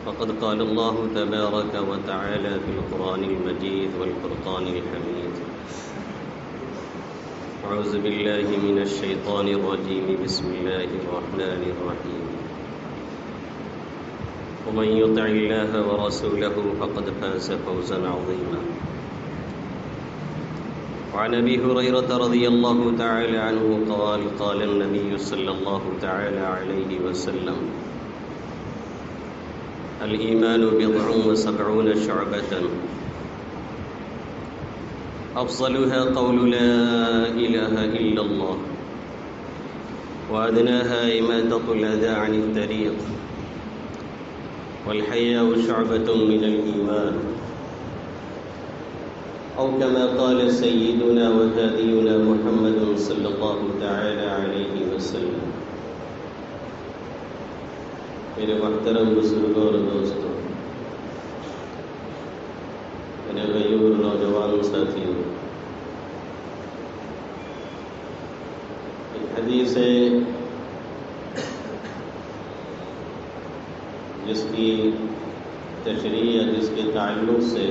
فقد قال الله تبارك وتعالى في القرآن المجيد والفرقان الحميد. أعوذ بالله من الشيطان الرجيم. بسم الله الرحمن الرحيم. ومن يطع الله ورسوله فقد فاز فوزا عظيما. وعن أبي هريرة رضي الله تعالى عنه قال قال النبي صلى الله تعالى عليه وسلم: الإيمان بضع وسبعون شعبة أفضلها قول لا إله إلا الله وأدناها إماتة الأذى عن الطريق والحياء شعبة من الإيمان أو كما قال سيدنا وهادينا محمد صلى الله تعالى عليه وسلم. میرے محترم بزرگوں اور دوستوں، میرے غیور نوجوان ساتھیوں، ایک حدیث ہے جس کی تشریح یا جس کے تعلق سے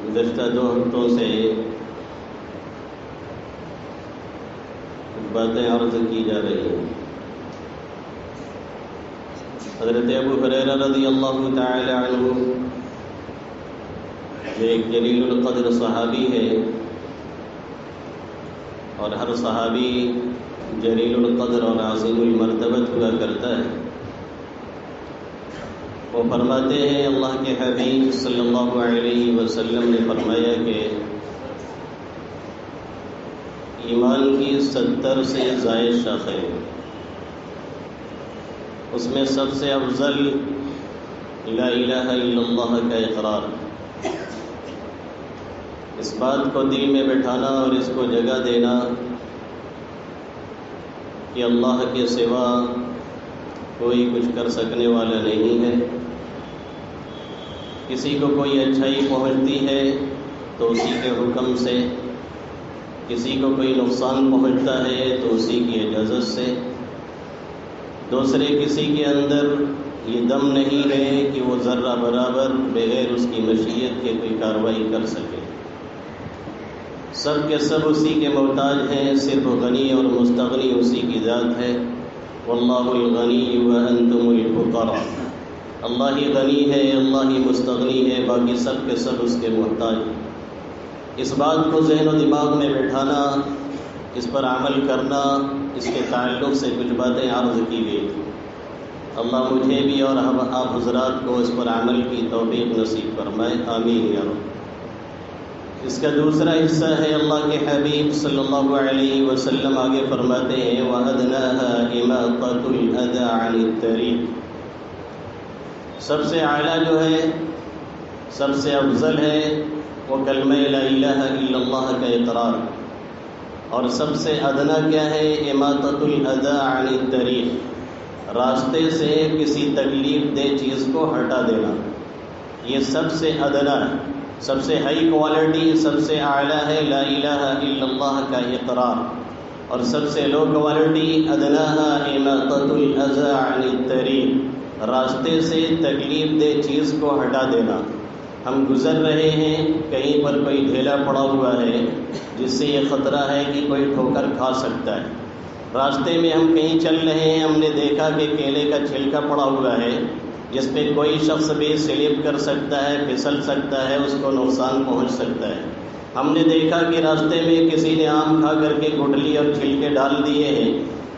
گزشتہ 2 ہفتوں سے باتیں عرض کی جا رہی ہیں. حضرت ابو ہریرہ رضی اللہ تعالی عنہ جو ایک جلیل القدر صحابی ہے، اور ہر صحابی جلیل القدر اور عظیم المرتبت ہوا کرتا ہے، وہ فرماتے ہیں اللہ کے حبیب صلی اللہ علیہ وسلم نے فرمایا کہ ایمان کی 70 سے زائد شاخیں، اس میں سب سے افضل لا الہ الا اللہ کا اقرار، اس بات کو دل میں بٹھانا اور اس کو جگہ دینا کہ اللہ کے سوا کوئی کچھ کر سکنے والا نہیں ہے. کسی کو کوئی اچھائی پہنچتی ہے تو اسی کے حکم سے، کسی کو کوئی نقصان پہنچتا ہے تو اسی کی اجازت سے. دوسرے کسی کے اندر یہ دم نہیں ہے کہ وہ ذرہ برابر بغیر اس کی مشیت کے کوئی کارروائی کر سکے. سب کے سب اسی کے محتاج ہیں، صرف غنی اور مستغنی اسی کی ذات ہے. واللہ الغنی وانتم الفقراء. اللہ ہی غنی ہے، اللہ ہی مستغنی ہے، باقی سب کے سب اس کے محتاج ہیں. اس بات کو ذہن و دماغ میں بٹھانا، اس پر عمل کرنا، اس کے تعلق سے کچھ باتیں عرض کی گئی. اللہ مجھے بھی اور آپ حضرات کو اس پر عمل کی توفیق نصیب فرمائے، آمین یا رب. اس کا دوسرا حصہ ہے اللہ کے حبیب صلی اللہ علیہ وسلم آگے فرماتے ہیں وَأَدْنَاهَا إِمَاطَةُ الْأَذَى عَنِ الطَّرِيقِ. سب سے اعلیٰ جو ہے، سب سے افضل ہے، وہ کلمہ لا الہ الا اللہ کا اقرار. اور سب سے ادنا کیا ہے؟ اماطۃ الاذى عن الطریق، راستے سے کسی تکلیف دہ چیز کو ہٹا دینا. یہ سب سے ادنا ہے، سب سے ہائی کوالٹی، سب سے اعلیٰ ہے لا الہ الا اللہ کا اقرار. اور سب سے لو کوالٹی ادناها اماطۃ الاذى عن الطریق، راستے سے تکلیف دہ چیز کو ہٹا دینا. ہم گزر رہے ہیں، کہیں پر کوئی ڈھیلا پڑا ہوا ہے جس سے یہ خطرہ ہے کہ کوئی ٹھوکر کھا سکتا ہے. راستے میں ہم کہیں چل رہے ہیں، ہم نے دیکھا کہ کیلے کا چھلکا پڑا ہوا ہے جس پہ کوئی شخص بھی سلپ کر سکتا ہے، پھسل سکتا ہے، اس کو نقصان پہنچ سکتا ہے. ہم نے دیکھا کہ راستے میں کسی نے آم کھا کر کے گٹلی اور چھلکے ڈال دیے ہیں،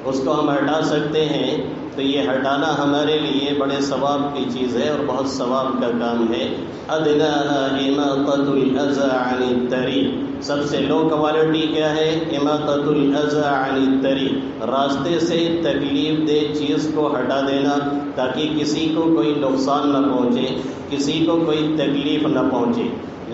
اس کو ہم ہٹا سکتے ہیں. تو یہ ہٹانا ہمارے لیے بڑے ثواب کی چیز ہے اور بہت ثواب کا کام ہے. ادناها اماطۃ الاذى عن الطریق، سب سے لو کوالٹی کیا ہے؟ اماطۃ الاذى عن الطریق، راستے سے تکلیف دہ چیز کو ہٹا دینا تاکہ کسی کو کوئی نقصان نہ پہنچے، کسی کو کوئی تکلیف نہ پہنچے.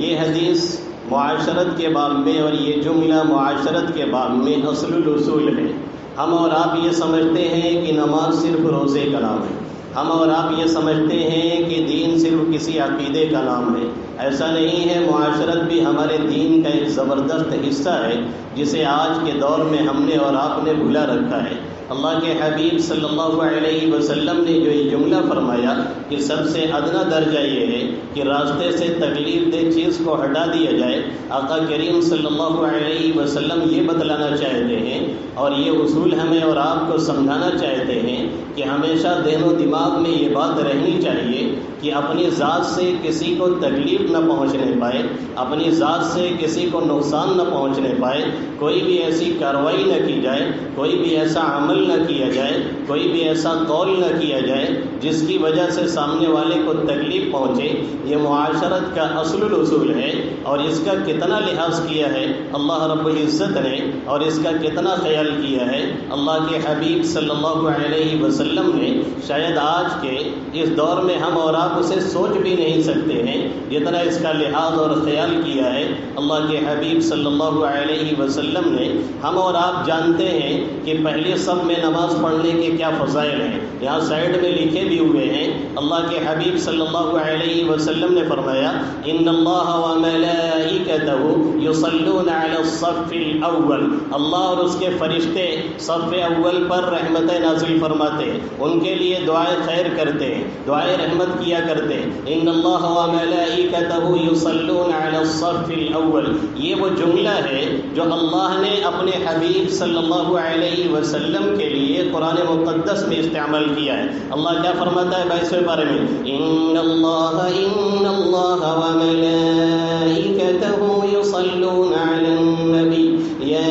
یہ حدیث معاشرت کے باب میں اور یہ جملہ معاشرت کے باب میں اصل الاصول ہے. ہم اور آپ یہ سمجھتے ہیں کہ نماز صرف روزے کا نام ہے، ہم اور آپ یہ سمجھتے ہیں کہ دین صرف کسی عقیدے کا نام ہے. ایسا نہیں ہے. معاشرت بھی ہمارے دین کا ایک زبردست حصہ ہے جسے آج کے دور میں ہم نے اور آپ نے بھلا رکھا ہے. اللہ کے حبیب صلی اللہ علیہ وسلم نے جو یہ جملہ فرمایا کہ سب سے ادنا درجہ یہ ہے کہ راستے سے تکلیف دہ چیز کو ہٹا دیا جائے، آقا کریم صلی اللہ علیہ وسلم یہ بتلانا چاہتے ہیں اور یہ اصول ہمیں اور آپ کو سمجھانا چاہتے ہیں کہ ہمیشہ ذہن و دماغ میں یہ بات رہنی چاہیے کہ اپنی ذات سے کسی کو تکلیف نہ پہنچنے پائے، اپنی ذات سے کسی کو نقصان نہ پہنچنے پائے، کوئی بھی ایسی کارروائی نہ کی جائے، کوئی بھی ایسا عمل نہ کیا جائے، کوئی بھی ایسا قول نہ کیا جائے جس کی وجہ سے سامنے والے کو تکلیف پہنچے۔ یہ معاشرت کا اصل الاصول ہے اور اس کا کتنا لحاظ کیا ہے اللہ رب العزت نے اور اس کا کتنا خیال کیا ہے اللہ کے حبیب صلی اللہ علیہ وسلم نے۔ شاید آج کے اس دور میں ہم اور آپ اسے سوچ بھی نہیں سکتے ہیں جتنا اس کا لحاظ اور خیال کیا ہے اللہ کے حبیب صلی اللہ علیہ وسلم نے۔ ہم اور آپ جانتے ہیں کہ پہلی صف میں نماز پڑھنے کے کیا فضائل ہیں، یہاں سائڈ میں لکھے بھی ہوئے ہیں۔ اللہ کے حبیب صلی اللہ علیہ وسلم نے فرمایا ان اللہ وملائکتہ یصلون علی الصف الاول، اللہ اور اس کے فرشتے صف اول پر رحمتیں نازل فرماتے ہیں، ان کے لیے دعائے خیر کرتے ہیں، دعائے رحمت کیا کرتے ہیں۔ ان اللہ وملائکتہ یصلون علی الصف الاول، یہ وہ جملہ ہے جو اللہ نے اپنے حبیب صلی اللہ علیہ وسلم کے لیے قرآن مقدس میں استعمال کیا ہے۔ اللہ کیا فرماتا ہے 22ویں پارے میں ان اللہ وملائکتہ یصلون علی النبی یا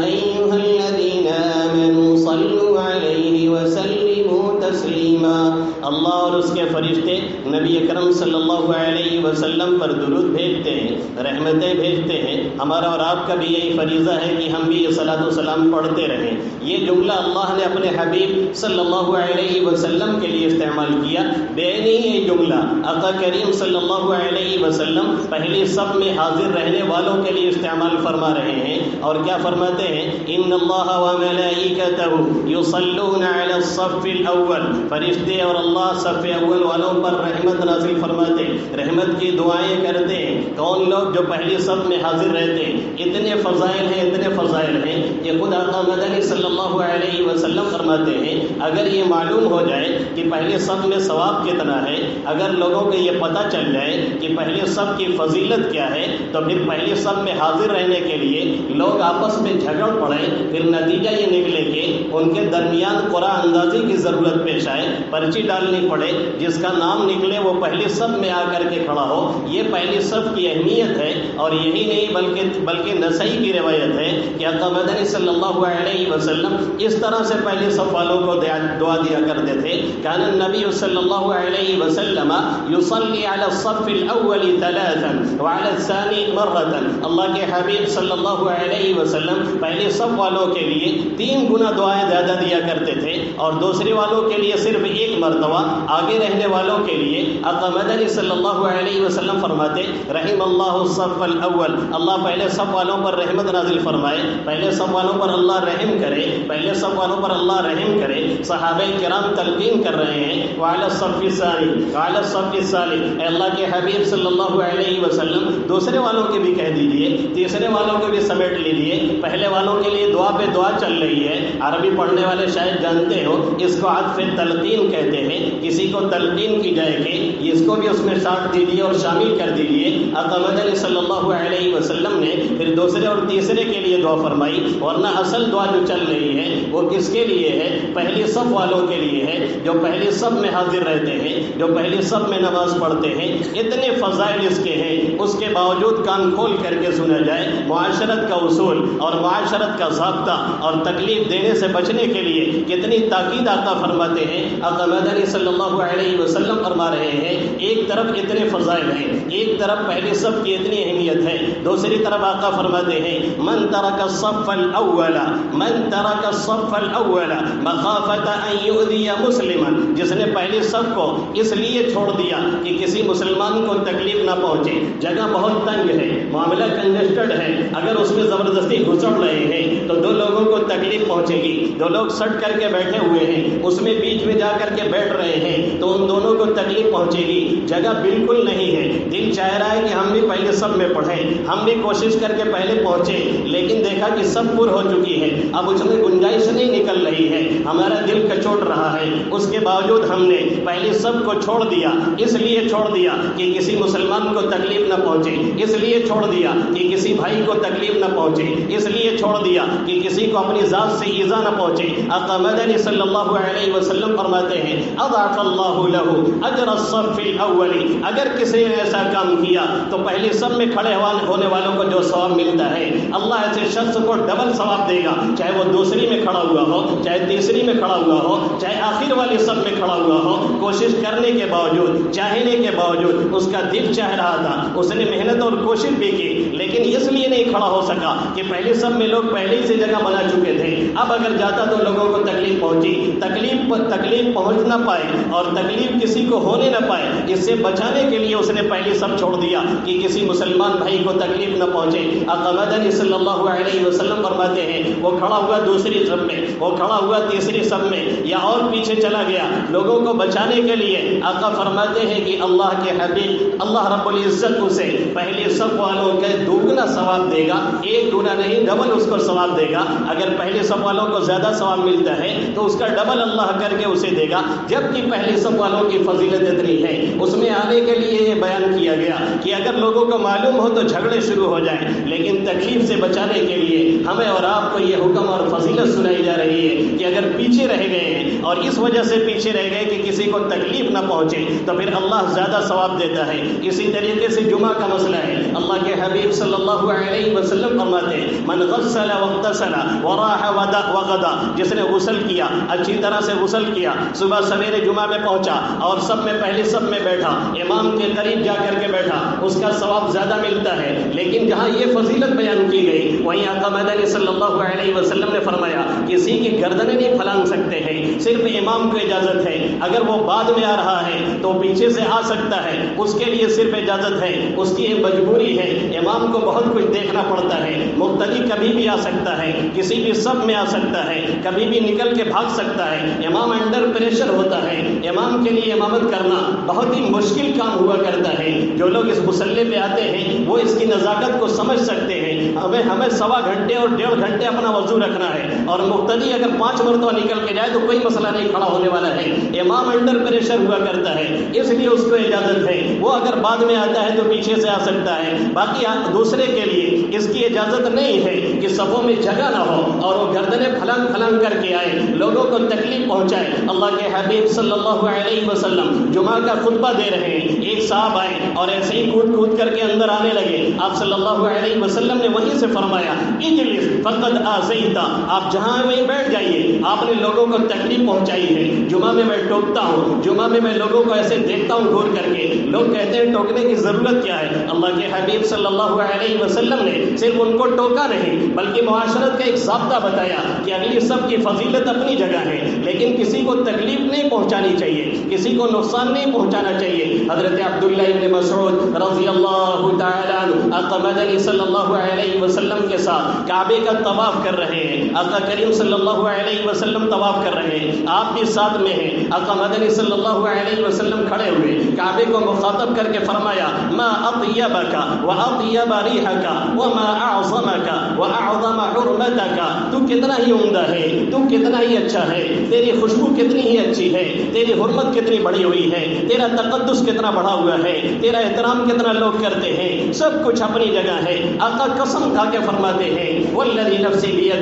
ایھا الذین آمنوا صلوا علیہ وسلموا تسلیما۔ اللہ اور اس کے فرشتے نبی اکرم صلی اللہ علیہ وسلم پر درود بھیجتے ہیں، رحمتیں بھیجتے ہیں۔ ہمارا اور آپ کا بھی یہی فریضہ ہے کہ ہم بھی یہ صلاۃ و سلام پڑھتے رہیں۔ یہ جملہ اللہ نے اپنے حبیب صلی اللہ علیہ وسلم کے لیے استعمال کیا۔ بے نہیں یہ جملہ آقا کریم صلی اللہ علیہ وسلم پہلی صف میں حاضر رہنے والوں کے لیے استعمال فرما رہے ہیں، اور کیا فرماتے ہیں ان اللہ وملائکتہ یصلون علی الصف الاول، فرشتے اور اللہ صف اول والوں پر رحمت نازل فرماتے، رحمت کی دعائیں کرتے ہیں۔ کون لوگ؟ جو پہلی صف میں حاضر رہتے ہیں۔ اتنے فضائل ہیں، اتنے فضائل ہیں کہ خود آقا مدنی صلی اللہ علیہ وسلم فرماتے ہیں اگر یہ معلوم ہو جائے کہ پہلی صف میں ثواب کتنا ہے، اگر لوگوں کو یہ پتہ چل جائے کہ پہلی صف کی فضیلت کیا ہے، تو پھر پہلی صف میں حاضر رہنے کے لیے لوگ آپس میں جھگڑ پڑیں، پھر نتیجہ یہ نکلے کہ ان کے درمیان قرآن اندازی کی ضرورت پیش آئے، پرچی ڈالنی پڑے، جس کا نام نکلے وہ پہلی صف میں آ کر کے کھڑا ہو۔ یہ پہلی صف کی اہمیت ہے، اور یہی نہیں بلکہ نسائی کی روایت ہے کہ آقا مدنی صلی اللہ علیہ وسلم اس طرح سے پہلی صف والوں کو دعا دیا کرتے تھے۔ کان النبی صلی اللہ علیہ وسلم یصلی علی الصف الاول ثلاثا وعلی الثانی مرۃ، اللہ کے حبیب صلی اللہ علیہ وسلم پہلی صف والوں کے لیے 3 گنا دعائیں زیادہ دیا کرتے تھے، اور دوسرے والوں کے لیے صرف 1 مرتبہ۔ آگے رہنے والوں کے لیے آقا مدنی صلی اللہ علیہ وسلم فرماتے رحم اللہ الصف الاول، اللہ پہلے صف والوں پر رحمت نازل فرمائے، پہلے صف والوں پر اللہ رحم کرے، پہلے صف والوں پر اللہ رحم کرے۔ صحابہ کرام تلقین کر رہے ہیں وعلی الصف الثانی وعلی الصف الثالث، اے اللہ کے حبیب صلی اللہ علیہ وسلم دوسرے والوں کے بھی کہہ دیجئے، تیسرے والوں کے بھی سمیٹ لیجئے۔ پہلے والوں کے لیے دعا پہ دعا چل رہی ہے، عربی پڑھنے والے شاید جانتے ہو اس کو عطف تلقین کہتے ہیں، کسی کو تلقین کی جائے کہ اس کو بھی اس میں ساتھ دیجیے اور شامل کر دیجیے۔ آقا مدنی صلی اللہ علیہ وسلم نے پھر دوسرے اور تیسرے کے لیے دعا فرمائی، ورنہ اصل دعا جو چل رہی ہے وہ کس کے لیے ہے؟ پہلی صف والوں کے لیے ہے، جو پہلی صف میں حاضر رہتے ہیں، جو پہلی صف میں نماز پڑھتے ہیں۔ اتنے فضائل اس کے ہیں، اس کے باوجود کان کھول کر کے سنا جائے۔ معاشرت کا اصول اور معاشرت کا ضابطہ اور تکلیف دینے سے بچنے کے لیے کتنی تاکید آقا فرماتے ہیں۔ آقا مدنی صلی اللہ علیہ وسلم فرما رہے ہیں ایک طرف اتنے فضائل ہیں، ایک طرف پہلی صف کی اتنی اہمیت ہے، دوسری طرف آقا فرماتے ہیں من ترک الصف الاول مخافۃ ان یؤذی مسلما، جس نے پہلی صف کو اس لیے چھوڑ دیا کہ کسی مسلمان کو تکلیف نہ پہنچے، جگہ بہت تنگ ہے، معاملہ کنجسٹڈ ہے، اگر اس میں زبردستی گھسڑ رہے ہیں تو 2 لوگوں کو تکلیف پہنچے گی، 2 لوگ سٹ کر کے بیٹھے ہوئے ہیں، اس میں بیچ میں جا کر کے بیٹھ رہے ہیں تو ان دونوں کو تکلیف پہنچے گی. جگہ بالکل نہیں ہے. دل چاہ رہا ہے کہ ہم بھی پہلے سب میں پڑھیں, ہم بھی کوشش کر کے پہلے پہنچے, لیکن دیکھا کہ سب پر ہو چکی ہے, اب اس میں گنجائش نہیں نکل رہی ہے, ہمارا دل کچوٹ رہا ہے. اس کے باوجود ہم نے پہلے سب کو چھوڑ دیا. اس لیے چھوڑ دیا کہ کسی مسلمان کو تکلیف نہ پہنچے, اس لیے چھوڑ دیا کہ کسی بھائی کو تکلیف نہ پہنچے, اس لیے چھوڑ دیا کہ کسی کو اپنی ذات سے ایذا نہ پہنچے. آقا مدنی صلی اللہ علیہ وسلم فرماتے ہیں اضاعف اللہ لہ اجر الصف الاول, اگر کسی نے ایسا کام کیا تو پہلے سب میں کھڑے ہونے والوں کو جو ثواب ملتا ہے اللہ ایسے شخص کو ڈبل ثواب دے گا, چاہے وہ دوسری میں کھڑا ہوا ہو, چاہے تیسری میں کھڑا ہوا ہو, چاہے آخر والی سب میں کھڑا ہوا ہو. کوشش کرنے کے باوجود, چاہنے کے باوجود, اس کا دل چاہ رہا تھا, اس نے محنت اور کوشش بھی کی, لیکن اس لیے نہیں کھڑا ہو سکا کہ پہلے سب میں لوگ پہلے ہی سے جگہ بنا چکے تھے. اب اگر جاتا تو لوگوں کو تکلیف پہنچی, تکلیف پہنچ نہ پائے اور تکلیف کسی کو ہونے نہ پائے, اس سے بچانے کے لیے اس نے پہلے سب چھوڑ دیا کہ کسی مسلمان بھائی کو تکلیف نہ پہنچے. آقا مدنی صلی اللہ علیہ وسلم فرماتے ہیں وہ کھڑا ہوا دوسری سب میں, وہ کھڑا ہوا تیسری سب میں, یا اور پیچھے چلا گیا لوگوں کو بچانے کے لیے. آقا فرماتے ہیں کہ اللہ کے حبیب اللہ رب العزت اسے پہلے سب والوں کے دوگنا ثواب دے گا, ایک گنا نہیں ڈبل اس کو ثواب دے گا. اگر پہلے سب والوں کو زیادہ ثواب ملتا ہے تو اس کا ڈبل اللہ کر کے اسے دے گا. جبکہ پہلے سب والوں کی فضیلت اتنی ہے, اس میں آنے کے لیے یہ بیان کیا گیا کہ اگر لوگوں کو معلوم ہو تو جھگڑے شروع ہو جائیں, لیکن تکلیف سے بچانے کے لیے ہمیں اور آپ کو یہ حکم اور فضیلت سنائی جا رہی ہے کہ اگر پیچھے رہ گئے ہیں اور اس وجہ سے پیچھے رہ گئے کہ کسی کو تکلیف نہ پہنچے تو پھر اللہ زیادہ ثواب دیتا ہے. اسی طریقے سے جمعہ کا مسئلہ ہے. اللہ کے حبیب صلی اللہ علیہ وسلم فرماتے ہیں من غسل واغتسل وراح وغدا, جس نے غسل کیا, اچھی طرح سے غسل کیا, صبح سویرے جمعہ میں پہنچا اور سب میں پہلے سب میں بیٹھا, امام کے قریب جا کر کے بیٹھا, اس کا ثواب زیادہ ملتا ہے. لیکن جہاں یہ فضیلت بیان کی گئی وہیں آقا مدنی صلی اللہ علیہ وسلم نے فرمایا کسی کی گردنیں نہیں پھلانگ سکتے ہیں, صرف امام کو اجازت ہے. اگر وہ بعد میں آ رہا ہے تو پیچھے سے آ سکتا ہے, اس کے لیے صرف اجازت ہے, اس کی مجبوری ہے. امام کو بہت کچھ دیکھنا پڑتا ہے, مقتدی کبھی بھی آ سکتا ہے, کسی بھی سب میں آ سکتا ہے, کبھی بھی نکل کے بھاگ سکتا ہے. امام انڈر پریشر ہوتا ہے. امام کے لیے امامت کرنا بہت ہی مشکل کام ہوا کرتا ہے. جو لوگ اس مسئلے پہ آتے ہیں وہ اس کی نزاکت کو سمجھ سکتے ہیں. ہمیں 1.25 گھنٹے اور 1.5 گھنٹے اپنا وضو رکھنا ہے, اور مقتدی اگر 5 مرتبہ نکل کے جائے تو کوئی مسئلہ نہیں کھڑا ہونے والا ہے. امام انڈر پریشر ہوا کرتا ہے, اس لیے اس کو اجازت ہے. وہ اگر بعد میں آتا ہے تو پیچھے سے آ سکتا ہے. باقی دوسرے کے لیے اس کی اجازت نہیں ہے کہ صفوں میں جگہ نہ ہو اور وہ گردنیں پھلانگ پھلانگ کر کے آئے, لوگوں کو تکلیف پہنچائے. اللہ کے حبیب صلی اللہ علیہ وسلم جمعہ کا خطبہ دے رہے ہیں, ایک صاحب آئے اور ایسے ہی کود کود کر کے اندر آنے لگے. آپ صلی اللہ علیہ وسلم نے وہیں سے فرمایا اجلس فقد آزیتا, آپ جہاں وہیں بیٹھ جائیے, آپ نے لوگوں کو تکلیف پہنچائی ہے. جمعہ میں ٹوکتا ہوں, جمعہ میں لوگوں کو ایسے دیکھتا ہوں گھور کر کے, لوگ کہتے ہیں ٹوکنے کی ضرورت کیا ہے. اللہ کے حبیب صلی اللہ علیہ وسلم نے صرف ان کو ٹوکا نہیں بلکہ معاشرت کا ایک ضابطہ بتایا کہ اگلی سب کی فضیلت اپنی جگہ ہے, لیکن کسی کو تکلیف نہیں پہنچانی چاہیے, کسی کو نقصان نہیں پہنچانا چاہیے. حضرت عبداللہ ابن مسعود رضی اللہ تعالیٰ عنہ آقا مدنی صلی اللہ علیہ وسلم کے ساتھ کعبے کا طواف کر رہے ہیں. آقا کریم صلی اللہ علیہ وسلم طواف کر رہے ہیں, آپ بھی ساتھ میں ہیں. آقا مدنی صلی اللہ علیہ وسلم کھڑے ہوئے, کعبے کو مخاطب کر کے فرمایا ما اطیبک واطیب ریحک وما اعظمک واعظم حرمتک, تو کتنا ہی عمدہ ہے, تو کتنا ہی اچھا ہے, تیری خوشبو کتنی ہی اچھی ہے, تیری حرمت کتنی بڑی ہوئی ہے, تیرا تقدس کتنا بڑھا ہوا ہے, تیرا احترام کتنا لوگ کرتے ہیں, سب کچھ اپنی جگہ ہے. آقا قسم کھا کے فرماتے ہیں والذی نفسی بیدہ,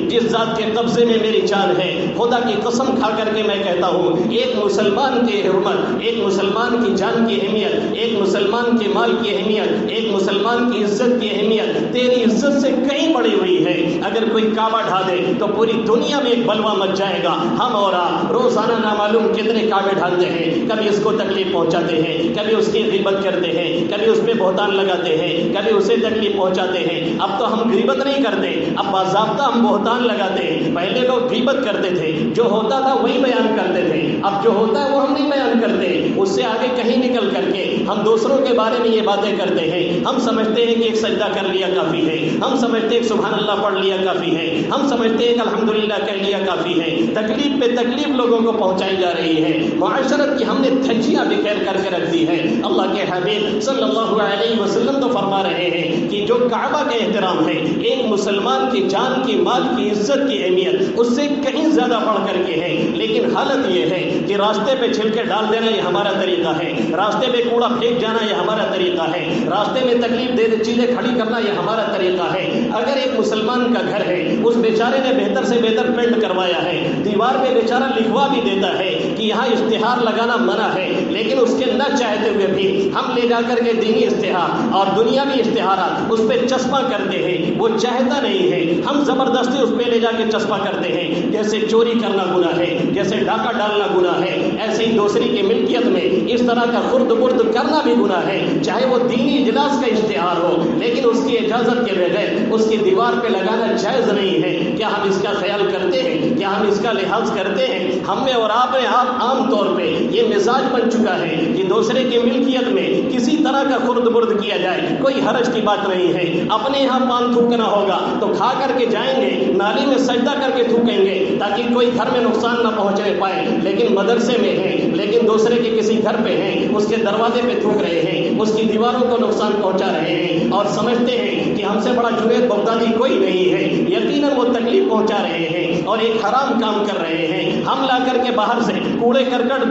جس ذات کے قبضے میں میری جان ہے, خدا کی قسم کھا کر کے میں کہتا ہوں ایک مسلمان کی حرمت, ایک مسلمان کی جان کی اہمیت, ایک مسلمان کے مال کی اہمیت, ایک مسلمان کی عزت کی اہمیت تیری عزت سے کہیں بڑی ہوئی ہے. اگر کوئی کعبہ ڈھا دے تو پوری دنیا میں ایک بلوہ مچ جائے گا. ہم اور آپ روزانہ نامعلوم کتنے کعبے ڈھالتے ہیں, کبھی اس کو تکلیف پہنچاتے ہیں, کبھی اس کی غیبت کرتے ہیں, کبھی اس پہ بہتان لگاتے ہیں, کبھی اسے تکلیف پہنچاتے ہیں. اب تو ہم غیبت نہیں کرتے، اب باضابطہ ہم بہتان لگاتے ہیں۔ پہلے لوگ غیبت کرتے تھے، جو ہوتا تھا وہی بیان کرتے تھے، اب جو ہوتا ہے وہ ہم نہیں بیان کرتے، اس سے آگے کہیں نکل کر کے ہم دوسروں کے بارے میں یہ باتیں کرتے ہیں۔ ہم سمجھتے ہیں کہ ایک سجدہ کر لیا کافی ہے، ہم سمجھتے ہیں کہ سبحان اللہ پڑھ لیا کافی ہے، ہم سمجھتے ہیں کہ الحمدللہ کہہ لیا کافی ہے۔ تکلیف پہ تکلیف لوگوں کو پہنچائی جا رہی ہے، معاشرت کی ہم نے دھجیاں بکھیر کر کے رکھ دی ہے۔ اللہ کے حبیب صلی اللہ علیہ وسلم تو فرما رہے ہیں کہ جو کعبہ کا احترام ہے، ایک مسلمان کی جان کی، مال کی، عزت کی اہمیت اس سے کہیں زیادہ بڑھ کر کے ہے، لیکن حالت یہ ہے کہ راستے پہ چھلکے ڈال دینا یہ ہمارا طریقہ ہے، راستے پہ کوڑا پھینک جانا یہ ہمارا طریقہ ہے، راستے میں تکلیف دے چیزیں کھڑی کرنا یہ ہمارا طریقہ ہے۔ اگر ایک مسلمان کا گھر ہے، اس بیچارے نے بہتر سے بہتر پینٹ کروایا ہے، دیوار پہ بیچارہ لکھوا بھی دیتا ہے کہ یہاں اشتہار لگانا منع ہے، لیکن اس کے نہ چاہتے ہوئے بھی ہم لے جا کر کے دینی اشتہار اور دنیاوی اشتہارات اس پہ چسپاں کرتے ہیں، وہ چاہتا نہیں ہے، ہم زبردستی اس پہ لے جا کے چسپاں کرتے ہیں۔ جیسے چوری کرنا گناہ ہے، جیسے ڈاکہ ڈالنا گناہ ہے، ایسے ہی دوسری کی ملکیت میں اس طرح کا خرد برد کرنا بھی گناہ ہے، چاہے وہ دینی اجلاس کا اشتہار ہو، لیکن اس کی اجازت کے بغیر اس کی دیوار پہ لگانا جائز نہیں ہے۔ کیا ہم اس کا خیال کرتے ہیں؟ کیا ہم اس کا لحاظ کرتے ہیں؟ ہم میں اور آپ میں عام طور پہ یہ مزاج بن چکا ہے کہ دوسرے کی ملکیت میں کسی طرح کا خرد برد کیا جائے، کوئی حرج کی بات نہیں ہے۔ اپنے یہاں پان تھوکنا ہوگا تو کھا کر کے جائیں گے، نالی میں سجدہ کر کے تھوکیں گے تاکہ کوئی گھر میں نقصان نہ پہنچنے پائے، لیکن مدرسے میں ہیں، لیکن دوسرے کے کسی گھر پہ ہیں، اس کے دروازے پہ تھوک رہے ہیں، اس کی دیواروں کو نقصان پہنچا رہے ہیں اور سمجھتے ہیں کہ ہم سے بڑا جنید بغدادی کوئی نہیں ہے۔ یقیناً وہ تکلیف پہنچا رہے ہیں اور ایک حرام کام کر رہے ہیں۔ ہم لا کر کے باہر سے کوڑے کرکٹ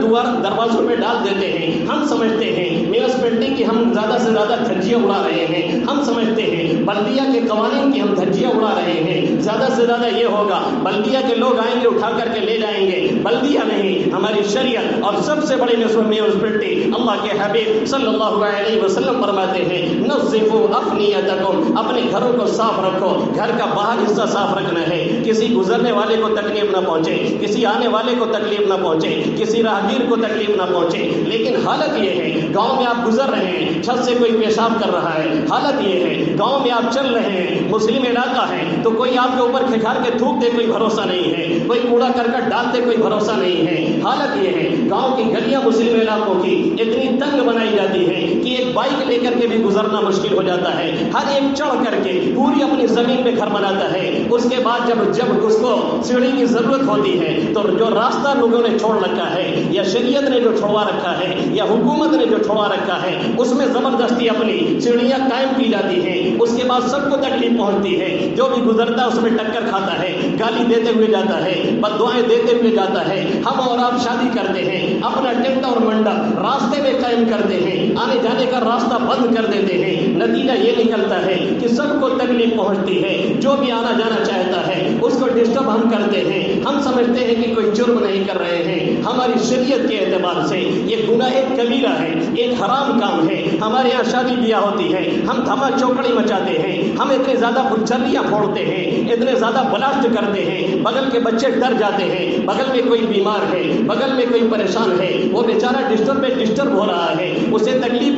دروازوں پہ ڈال دیتے ہیں، ہم سمجھتے ہیں میونسپلٹی کی ہم زیادہ سے زیادہ دھجیاں اڑا رہے ہیں، ہم سمجھتے ہیں بلدیہ کے قوانین کی ہم دھجیاں اڑا رہے ہیں، زیادہ سے زیادہ یہ ہوگا بلدیہ کے لوگ آئیں گے اٹھا کر کے لے جائیں گے، بلدیہ نہیں، ہماری شریعت اور سب سے بڑی میونسپلٹی اللہ کے حبیب صلی اللہ علیہ وسلم فرماتے ہیں نظفوا افنیتکم، اپنے گھروں کو صاف رکھو، گھر کا باہر حصہ صاف رکھنا ہے، کسی گزرنے والے کو تکلیف نہ پہنچے، کسی آنے والے کو تکلیف نہ پہنچے، کسی راہگیر کو تکلیف نہ پہنچے۔ لیکن حالت یہ ہے گاؤں میں آپ گزر رہے ہیں، چھت سے کوئی پیشاب کر رہا ہے، حالت یہ ہے گاؤں میں آپ چل رہے ہیں، مسلم علاقہ ہے تو کوئی آپ کے اوپر کھکھار کے تھوک دے، کوئی بھروسہ نہیں ہے، کوئی کوڑا کرکٹ ڈال دے، کوئی بھروسہ نہیں ہے۔ حالت یہ ہے گاؤں کی گلیاں مسلم علاقوں کی اتنی تنگ بنائی جاتی ہے کہ ایک بائک لے کر کے بھی گزرنا مشکل ہو جاتا ہے، ہر ایک چڑھ کر کے پوری اپنی زمین پہ گھر بناتا ہے، اس کے بعد جب اس کو سیڑھی کی ضرورت ہوتی ہے تو جو راستہ لوگوں نے چھوڑ رکھا ہے یا شریعت نے جو چھوڑوا رکھا ہے یا حکومت نے جو چھوڑوا رکھا ہے اس میں زبردستی اپنی سیڑھیاں قائم کی جاتی ہیں، اس کے بعد سب کو تکلیف پہنچتی ہے، جو بھی گزرتا ہے اس میں ٹکر کھاتا ہے، گالی دیتے ہوئے جاتا ہے، بد دعائیں دیتے ہوئے جاتا ہے۔ ہم اور آپ شادی کرتے ہیں، اپنا ٹینٹ اور منڈپ راستے میں قائم کرتے ہیں، آنے جانے کا راستہ بند کر دیتے ہیں، نتیجہ یہ نکلتا ہے کہ سب کو تکلیف پہنچتی ہے، جو بھی آنا جانا چاہتا ہے اس کو ڈسٹرب ہم کرتے ہیں، ہم سمجھتے ہیں کہ کوئی جرم نہیں کر رہے ہیں۔ ہماری شریعت کے اعتبار سے یہ گناہ کبیرہ ہے، ایک حرام کام ہے۔ ہمارے یہاں شادی بیاہ ہوتی ہے، ہم دھما چوکڑی مچاتے ہیں، ہم اتنے زیادہ بچریاں پھوڑتے ہیں، اتنے زیادہ بلاسٹ کرتے ہیں، بغل کے بچے ڈر جاتے ہیں، بغل میں کوئی بیمار ہے، بغل میں کوئی پریشان ہے، وہ بیچارہ ڈسٹرب ہو رہا ہے، اسے تکلیف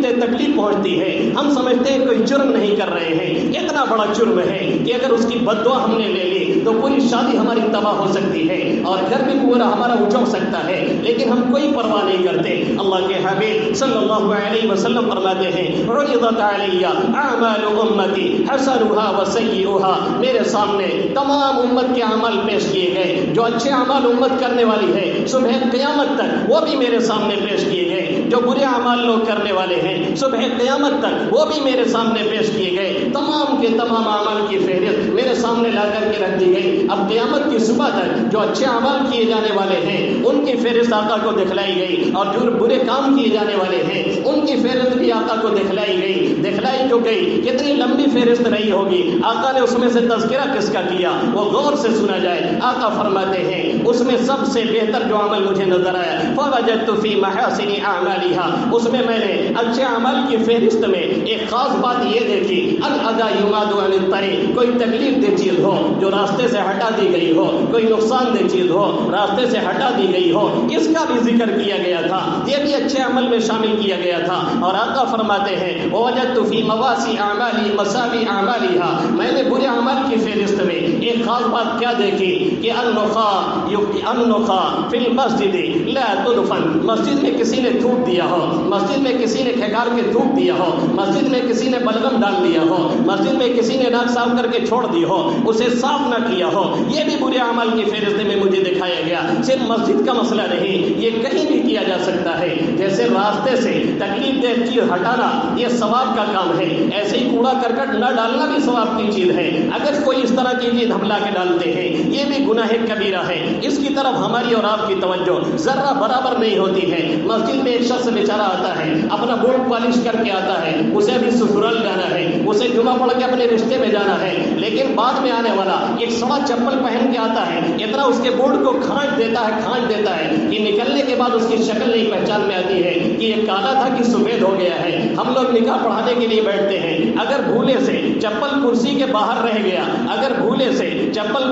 پہنچتی ہے، ہم سمجھتے ہیں کوئی جرم نہیں کر رہے ہیں۔ اتنا بڑا جرم ہے کہ اگر اس کی بد دعا ہم نے لے لی تو پوری شادی ہماری تباہ ہو سکتی ہے اور گھر بھی پورا ہمارا اجڑ سکتا ہے، لیکن ہم کوئی پرواہ نہیں کرتے۔ اللہ کے حبیب صلی اللہ علیہ وسلم فرماتے ہیں عرضت علی اعمال امتی حسنها وسیئها، میرے سامنے تمام امت کے اعمال پیش کیے گئے، جو اچھے اعمال امت کرنے والی ہے صبح قیامت تک وہ بھی میرے سامنے پیش کیے گئے، جو برے اعمال لوگ کرنے والے ہیں صبح قیامت تک وہ بھی میرے سامنے پیش کیے گئے، تمام کے تمام اعمال کی فہرست میرے سامنے لا کر کے رکھ دی گئی۔ اب قیامت کی صبح تک جو اچھے اعمال کیے جانے والے ہیں ان کی فہرست آقا کو دکھلائی گئی، اور جو برے کام کیے جانے والے ہیں ان کی فہرست بھی آقا کو دکھلائی جو گئی۔ کتنی لمبی فہرست رہی ہوگی، آقا نے اس میں سے تذکرہ کس کا کیا وہ غور سے سنا جائے۔ آقا فرماتے ہیں اس میں سب سے بہتر جو عمل مجھے نظر آیا فوجدت فی محاسن اعمالها، اس میں نے اچھے عمل کی فہرست میں ایک خاص بات یہ دیکھی الاذى یماد عن الطریق، کوئی تکلیف دہ چیز ہو جو راستے سے ہٹا دی گئی ہو، کوئی نقصان دہ چیز ہو راستے سے ہٹا دی گئی ہو، اس کا بھی ذکر کیا گیا تھا، یہ بھی اچھے عمل میں شامل کیا گیا تھا۔ اور آقا فرماتے ہیں وجدت فی مواسی اعمالی مساوی اعمالها، میں نے برے عمل کی فہرست میں ایک خاص بات کیا دیکھی کہ النخا فی المسجد لا تدفن، مسجد میں کسی نے تھوک دیا ہو، مسجد میں کسی نے کھگار کے تھوک دیا ہو، مسجد میں کسی نے بلغم ڈال دیا ہو، مسجد میں کسی نے ناک صاف کر کے چھوڑ دی ہو، اسے صاف نہ کیا ہو، یہ بھی برے عمل کی فہرست میں مجھے دکھایا گیا۔ صرف مسجد کا مسئلہ نہیں، یہ کہیں بھی کیا جا سکتا ہے، جیسے راستے سے تکلیف دہ چیز ہٹانا یہ ثواب کا کام ہے، ایسے ہی کوڑا کرکٹ نہ ڈالنا بھی ثواب کی چیز ہے۔ اگر کوئی اس طرح کی چیز ہم لا کے ڈالتے ہیں یہ بھی گناہ کبیرہ ہے، اس کی طرف ہماری اور آپ کی توجہ ذرہ برابر نہیں ہوتی ہے۔ مسجد میں ایک شخص بیچارہ آتا ہے، اپنا بوٹ پالش کر کے آتا ہے، اسے بھی سسرال جانا ہے، اسے جمعہ پڑھ کے اپنے رشتے میں جانا ہے، لیکن بعد میں آنے والا ایک سوا چپل پہن کے آتا ہے، اتنا اس کے بوٹ کو کھانچ دیتا ہے کہ نکلنے کے بعد اس کی شکل نہیں پہچان میں آتی ہے کہ یہ کالا تھا کہ سفید ہو گیا ہے۔ ہم لوگ نکاح پڑھانے کے لیے بیٹھتے ہیں، اگر بھولے سے چپل کرسی کے باہر رہ گیا، اگر بھولے سے چپل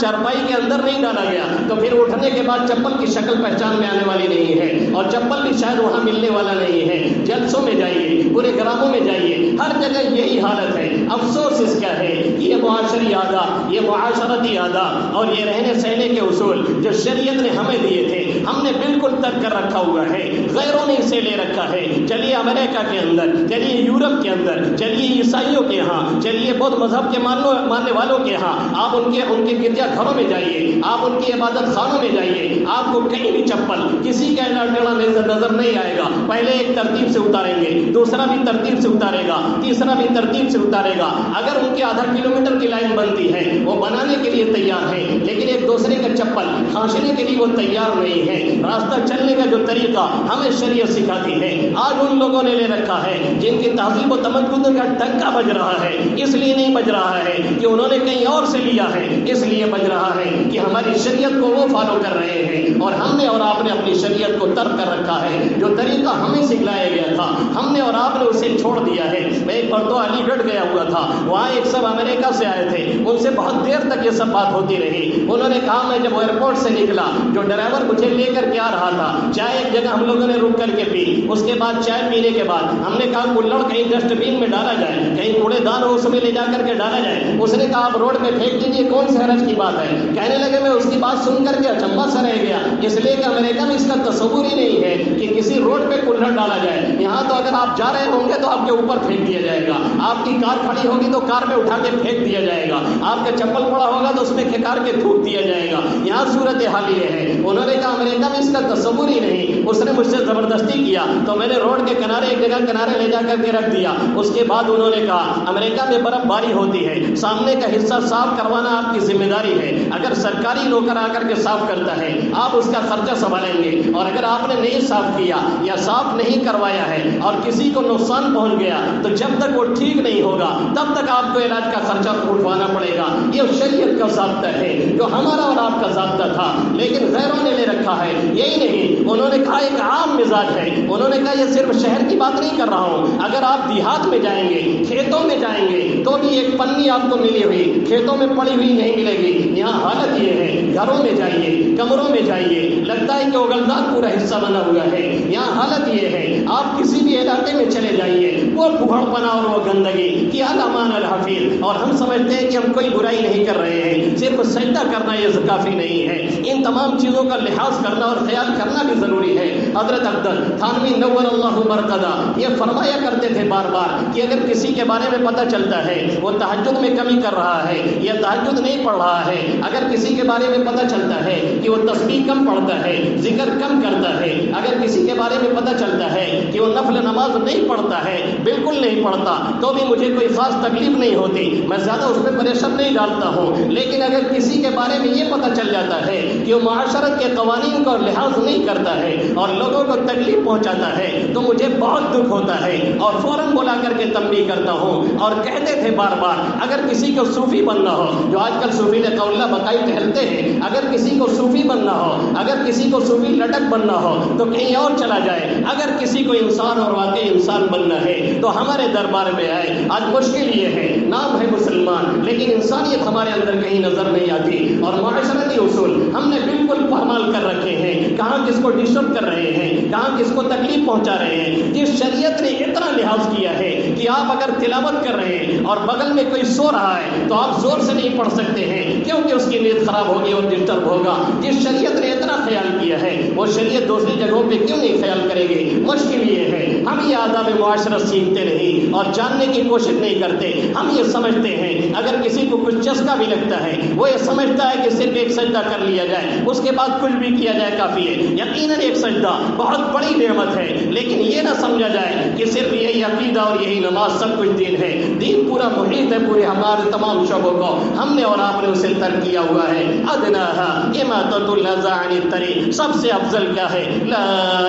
چارپائی کے اندر نہیں ڈالا گیا تو پھر اٹھنے کے بعد چپل کی شکل پہچان میں آنے والی نہیں ہے، اور چپل بھی شاید وہاں ملنے والا نہیں ہے۔ جلسوں میں جائیے، پورے گراموں میں جائیے، ہر جگہ یہی حالت ہے۔ افسوس اس کا ہے کہ یہ معاشری آداب، یہ معاشرتی آداب اور یہ رہنے سہنے کے اصول جو شریعت نے ہمیں دیے تھے ہم نے بالکل ترک کر رکھا ہوا ہے، غیروں نے اسے لے رکھا ہے۔ چلیے امریکہ کے اندر، چلیے یورپ کے اندر، چلیے عیسائیوں کے ہاں، چلیے بدھ مذہب کے ماننے والوں کے ہاں، آپ ان کے گرجا گھروں میں جائیے، آپ ان کی عبادت خانوں میں جائیے، آپ کو کہیں بھی چپل کسی کا ٹیڑھا نظر نہیں آئے گا۔ پہلے ایک ترتیب سے اتاریں گے، دوسرا بھی ترتیب سے اتارے گا، تیسرا بھی ترتیب سے اتارے گا۔ اگر ان کے آدھا کلومیٹر کی لائن بنتی ہے وہ بنانے کے لیے تیار ہے، لیکن ایک دوسرے کا چپل کھانچنے کے لیے وہ تیار نہیں ہے۔ راستہ چلنے کا جو طریقہ ہمیں شریعت سکھاتی ہے آج ان لوگوں نے لے رکھا ہے جن کی تہذیب و تمدن کا ڈنکا بج رہا ہے، اس لیے نہیں بج رہا ہے کہ انہوں نے کہیں اور سے لیا ہے، اس لیے بج رہا ہے کہ ہماری شریعت کو وہ فالو کر رہے ہیں، اور ہم نے اور آپ نے اپنی شریعت کو ترک کر رکھا ہے۔ جو طریقہ ہمیں سکھلایا گیا تھا ہم نے اور آپ نے اسے چھوڑ دیا ہے۔ میں ایک مرتبہ علی گڑھ گیا ہوا تھا، وہاں ایک سب امریکہ سے آئے تھے، ان سے بہت دیر تک یہ سب بات ہوتی رہی۔ انہوں نے کہا میں جب ایئرپورٹ سے نکلا جو ڈرائیور مجھے لے کر کے آ رہا تھا، چائے ایک جگہ ہم لوگوں نے رک کر کے پی، اس کے بعد چائے پینے کے بعد ہم نے کہا کلڑ کہیں ڈسٹ بین میں ڈالا جائے، کہیں کوڑے دان ہو اس میں لے جا کر کے ڈالا جائے۔ اس نے کہا آپ روڈ میں پھینک دیجیے، کون سے حرج کی بات ہے؟ کہنے لگے میں اس کی بات سن کر کے اچنبھا سا رہ گیا، اس لیے کہ امریکہ میں اس کا تصور ہی نہیں ہے کہ کسی روڈ پہ کلڑ ڈالا جائے۔ یہاں تو اگر آپ جا رہے ہوں گے تو آپ کے اوپر پھینک دیا جائے گا، آپ کی کار کھڑی ہوگی تو کار میں اٹھا کے پھینک دیا جائے گا، آپ کا چپل پڑا ہوگا تو اس میں کھکار کے تھوک دیا جائے گا۔ یہاں صورت حال یہ ہے۔ انہوں نے کہا امریکہ میں اس کا تصور ہی نہیں۔ اس نے مجھ سے زبردستی کیا تو میں نے روڈ کے کنارے ایک جگہ کنارے لے جا کر کے رکھ دیا۔ اس کے بعد انہوں نے کہا امریکہ میں برف باری ہوتی ہے، سامنے کا حصہ صاف کروانا آپ کی ذمہ داری ہے، اگر سرکاری نوکر آ کر کے صاف کرتا ہے آپ اس کا خرچہ سنبھالیں گے، اور اگر آپ نے نہیں صاف کیا یا صاف نہیں کروایا ہے اور کسی کو نقصان پہنچ گیا تو جب تک وہ ٹھیک نہیں ہوگا تب تک آپ کو علاج کا خرچہ اٹھوانا پڑے گا۔ یہ شریعت کا ضابطہ ہے جو ہمارا اور آپ کا ضابطہ تھا، لیکن غیروں نے لے رکھا ہے۔ یہی نہیں، انہوں نے کہا ایک عام مزاج ہے، انہوں نے کہا یہ صرف شہر کی بات نہیں کر رہا ہوں، اگر آپ دیہات میں جائیں گے، کھیتوں میں جائیں گے تو بھی ایک پنی آپ کو ملی ہوئی کھیتوں میں پڑی ہوئی نہیں ملے گی۔ یہاں حالت یہ ہے، گھروں میں جائیے، کمروں میں جائیے، لگتا ہے کہ اوغلدان پورا حصہ بنا ہوا ہے۔ یہاں حالت یہ ہے، آپ کسی بھی علاقے میں چلے جائیے، وہ بھوڑ پنا اور وہ گندگی کہ الامان الحفیظ، اور ہم سمجھتے ہیں کہ ہم کوئی برائی نہیں کر رہے ہیں، صرف سجدہ کرنا یہ کافی نہیں ہے، ان تمام چیزوں کا لحاظ کرنا اور خیال کرنا بھی ضروری ہے۔ حضرت عبدال تھانوی نور اللہ مرقدہ یہ فرمایا کرتے تھے بار بار کہ اگر کسی کے بارے میں پتہ چلتا ہے وہ تہجد میں کمی کر رہا ہے یا تہجد نہیں پڑھ رہا ہے، اگر کسی کے بارے میں پتہ چلتا ہے کہ وہ تسبیح کم پڑھتا ہے، ذکر کم کرتا ہے، اگر کسی کے بارے میں پتہ چلتا ہے کہ وہ نفل نماز نہیں پڑھتا ہے، بالکل نہیں پڑھتا، تو بھی مجھے کوئی خاص تکلیف نہیں ہوتی، میں زیادہ اس پہ پریشر نہیں ڈالتا ہوں۔ لیکن اگر کسی کے بارے میں یہ پتہ چل جاتا ہے کہ وہ معاشرت کے قوانین کا لحاظ نہیں کرتا کرتا ہے اور لوگوں کو تکلیف پہنچاتا ہے تو مجھے بہت دکھ ہوتا ہے، اور فوراً بلا کر کے تنبیہ کرتا ہوں۔ اور کہتے تھے بار بار اگر کسی کو صوفی بننا ہو، جو آج کل صوفی نے قولہ بقائی ٹہلتے ہیں، اگر کسی کو صوفی بننا ہو، اگر کسی کو صوفی لٹک بننا ہو تو کہیں اور چلا جائے، اگر کسی کو انسان اور واقعی انسان بننا ہے تو ہمارے دربار میں آئے۔ آج مشکل یہ ہے، نام ہے مسلمان لیکن انسانیت ہمارے اندر کہیں نظر نہیں آتی، اور معاشرتی اصول ہم نے بالکل پامال کر رکھے ہیں، کہاں کس کو ڈسٹرب کر رہے ہیں، کہاں کس کو تکلیف پہنچا رہے ہیں۔ جس شریعت نے اتنا لحاظ کیا ہے کہ آپ اگر تلاوت کر رہے ہیں اور بغل میں کوئی سو رہا ہے تو آپ زور سے نہیں پڑھ سکتے ہیں کیونکہ اس کی نیت خراب ہوگی اور ڈسٹرب ہوگا۔ جس شریعت نے اتنا خیال کیا ہے وہ شریعت دوسری جگہوں پہ کیوں نہیں خیال کرے گی؟ مشکل یہ ہے ہم یہ آداب معاشرت سیکھتے نہیں اور جاننے کی کوشش نہیں کرتے۔ ہم یہ سمجھتے ہیں اگر کسی کو کچھ چسکا بھی لگتا ہے وہ یہ سمجھتا ہے کہ صرف ایک سجدہ کر لیا جائے، اس کے بعد کچھ بھی کیا جائے کافی ہے۔ یقیناً ایک سجدہ بہت بڑی نعمت ہے، لیکن یہ نہ سمجھا جائے کہ صرف یہی عقیدہ اور یہی نماز سب کچھ دین ہے۔ دین پورا محیط ہے، پورے ہمارے تمام شعبوں کو ہم نے اور آپ نے اسے ترک کیا ہوا ہے۔ ادناہا اماطۃ الاذی عن الطریق، سب سے افضل کیا ہے؟ لا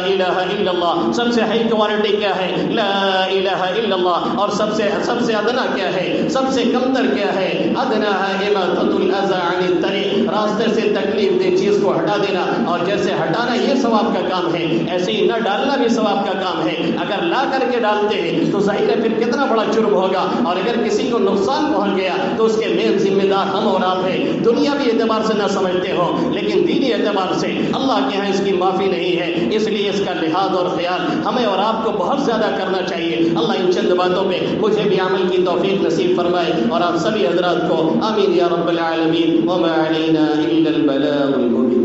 الہ الا اللہ۔ سب سے ہائی کوالٹی کیا ہے؟ لا الہ الا اللہ۔ اور سب سے ادنا کیا ہے؟ سب سے کمتر کیا ہے؟ ادناہا اماطۃ الاذی عن الطریق، راستے سے تکلیف دہ چیز کو ہٹا دینا، اور جیسے ہٹانا یہ ثواب کا کام ہے ایسے ہی نہ ڈالنا بھی ثواب کا کام ہے۔ اگر لا کر کے ڈالتے ہیں تو ظاہر ہے پھر کتنا بڑا جرم ہوگا، اور اگر کسی کو نقصان پہنچ گیا تو اس کے مین ذمہ دار ہم اور آپ ہیں۔ دنیاوی اعتبار سے نہ سمجھتے ہو لیکن دینی اعتبار سے اللہ کے ہاں اس کی معافی نہیں ہے، اس لیے اس کا لحاظ اور خیال ہمیں اور آپ کو بہت زیادہ کرنا چاہیے۔ اللہ ان چند باتوں پہ مجھے بھی عمل کی توفیق نصیب فرمائے اور آپ سبھی حضرات کو، آمین یا رب العالمین۔ وما علینا الا البلاغ المبین۔